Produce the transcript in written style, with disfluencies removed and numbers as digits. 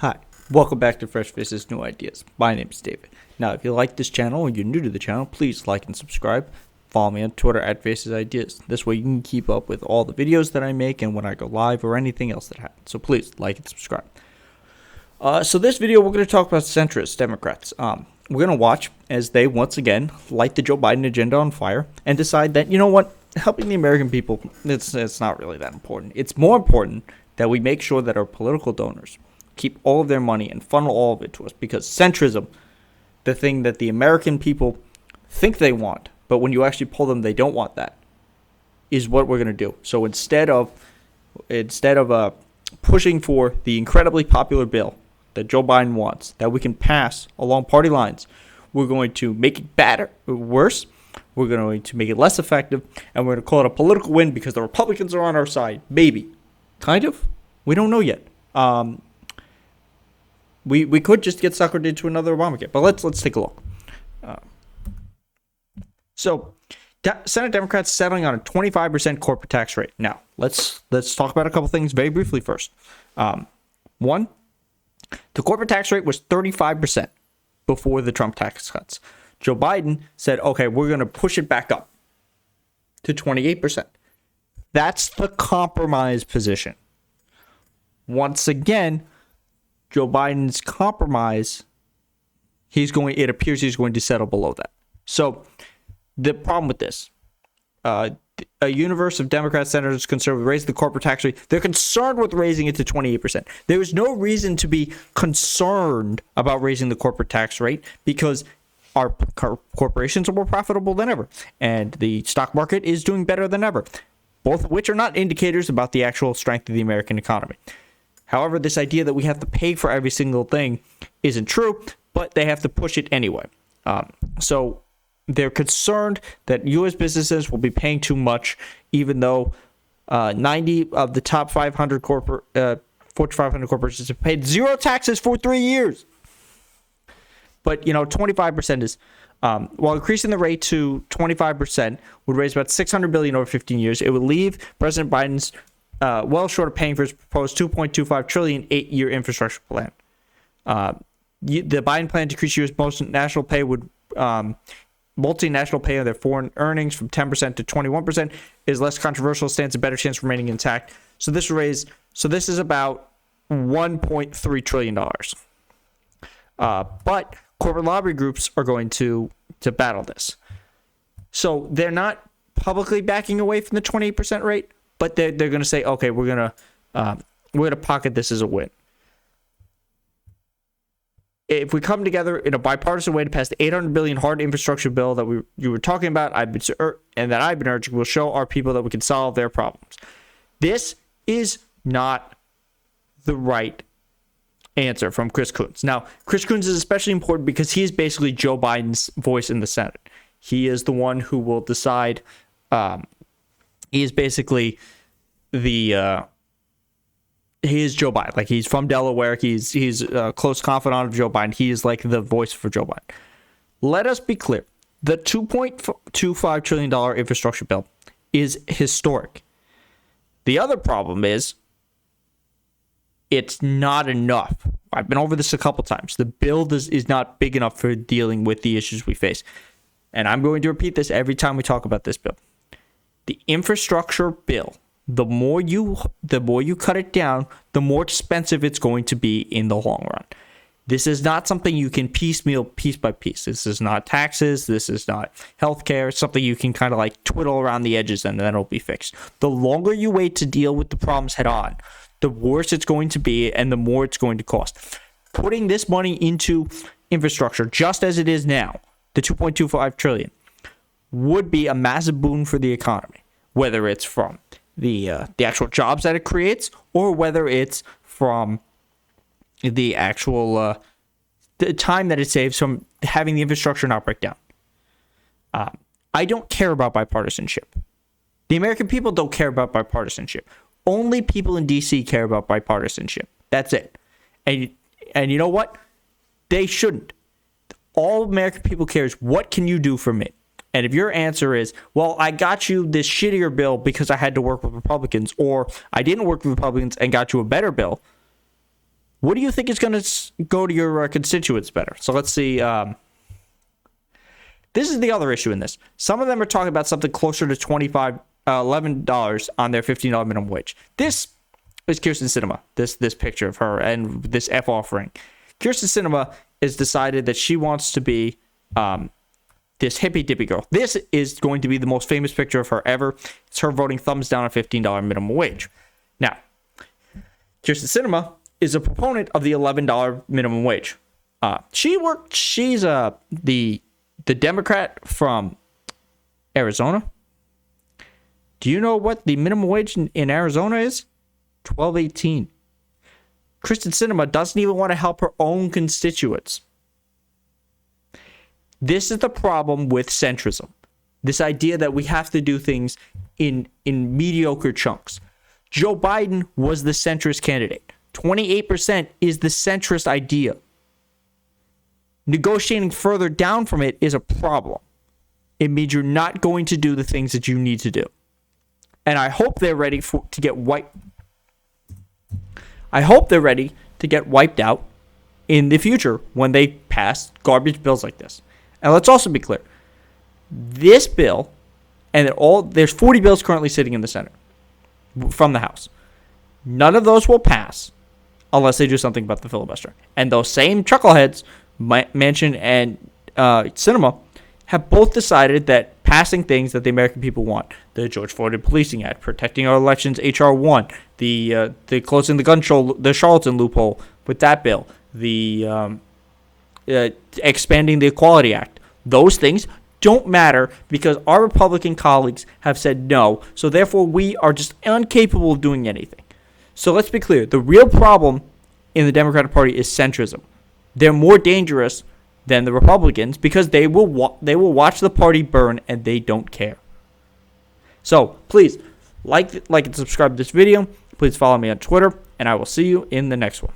Hi, welcome back to Fresh Faces New Ideas. My name is David. Now, if you like this channel or you're new to the channel, please like and subscribe. Follow me on Twitter at Faces Ideas. This way you can keep up with all the videos that I make and when I go live or anything else that happens. So please like and subscribe. So this video, we're going to talk about centrist Democrats. We're going to watch as they once again light the Joe Biden agenda on fire and decide that, you know what, helping the American people, it's not really that important. It's more important that we make sure that our political donors keep all of their money and funnel all of it to us, because centrism, the thing that the American people think they want, but when you actually pull them, they don't want that, is what we're going to do. So instead of pushing for the incredibly popular bill that Joe Biden wants, that we can pass along party lines, we're going to make it worse. We're going to make it less effective, and we're going to call it a political win because the Republicans are on our side. Maybe. Kind of. We don't know yet. We could just get suckered into another Obamacare, but let's take a look. Senate Democrats settling on a 25% corporate tax rate. Now, let's talk about a couple things very briefly first. One, the corporate tax rate was 35% before the Trump tax cuts. Joe Biden said, okay, we're going to push it back up to 28%. That's the compromise position. Once again, Joe Biden's compromise, it appears he's going to settle below that. So the problem with this, a universe of Democrat senators concerned with raising the corporate tax rate, they're concerned with raising it to 28%. There is no reason to be concerned about raising the corporate tax rate because our corporations are more profitable than ever, and the stock market is doing better than ever, both of which are not indicators about the actual strength of the American economy. However, this idea that we have to pay for every single thing isn't true, but they have to push it anyway. So they're concerned that U.S. businesses will be paying too much, even though 90 of the top 500 Fortune 500 corporations have paid zero taxes for 3 years. But, 25% is, while increasing the rate to 25% would raise about $600 billion over 15 years, it would leave President Biden's well short of paying for his proposed $2.25 trillion 8-year infrastructure plan. The Biden plan to increase U.S. multinational pay on their foreign earnings from 10% to 21% is less controversial, stands a better chance of remaining intact. So this is about $1.3 trillion. But corporate lobby groups are going to battle this. So they're not publicly backing away from the 28% rate, but they're going to say, okay, we're going to pocket this as a win. If we come together in a bipartisan way to pass the $800 billion hard infrastructure bill that you were talking about, I've been urging, we'll show our people that we can solve their problems. This is not the right answer from Chris Coons. Now, Chris Coons is especially important because he is basically Joe Biden's voice in the Senate. He is the one who will decide. He is basically he is Joe Biden. Like, he's from Delaware. He's a close confidant of Joe Biden. He is like the voice for Joe Biden. Let us be clear. The $2.25 trillion infrastructure bill is historic. The other problem is it's not enough. I've been over this a couple times. The bill is not big enough for dealing with the issues we face. And I'm going to repeat this every time we talk about this bill. The infrastructure bill, the more you cut it down, the more expensive it's going to be in the long run. This is not something you can piecemeal piece by piece. This is not taxes. This is not healthcare. It's something you can kind of like twiddle around the edges and then it'll be fixed. The longer you wait to deal with the problems head on, the worse it's going to be and the more it's going to cost. Putting this money into infrastructure just as it is now, the $2.25 trillion, would be a massive boon for the economy, whether it's from the actual jobs that it creates or whether it's from the actual the time that it saves from having the infrastructure not break down. I don't care about bipartisanship. The American people don't care about bipartisanship. Only people in D.C. care about bipartisanship. That's it. And you know what? They shouldn't. All American people care is, what can you do for me? And if your answer is, well, I got you this shittier bill because I had to work with Republicans, or I didn't work with Republicans and got you a better bill, What do you think is going to go to your constituents better? So let's see. This is the other issue in this. Some of them are talking about something closer to $11 on their $15 minimum wage. This is Kirsten Sinema, this picture of her and this F offering. Kirsten Sinema has decided that she wants to be this hippy dippy girl. This is going to be the most famous picture of her ever. It's her voting thumbs down on $15 minimum wage. Now, Kirsten Sinema is a proponent of the $11 minimum wage. She's the Democrat from Arizona. Do you know what the minimum wage in Arizona is? $12.18. Kirsten Sinema doesn't even want to help her own constituents. This is the problem with centrism. This idea that we have to do things in mediocre chunks. Joe Biden was the centrist candidate. 28% is the centrist idea. Negotiating further down from it is a problem. It means you're not going to do the things that you need to do. And I hope they're ready to get wiped. I hope they're ready to get wiped out in the future when they pass garbage bills like this. And let's also be clear. This bill, and there's 40 bills currently sitting in the Senate from the House. None of those will pass unless they do something about the filibuster. And those same chuckleheads, Manchin and Sinema, have both decided that passing things that the American people want, the George Floyd Policing Act, protecting our elections, H.R. 1, the closing the Charlatan loophole with that bill, the expanding the Equality Act, those things don't matter because our Republican colleagues have said no. So therefore, we are just incapable of doing anything. So let's be clear. The real problem in the Democratic Party is centrism. They're more dangerous than the Republicans because they will watch the party burn and they don't care. So please like and subscribe to this video. Please follow me on Twitter, and I will see you in the next one.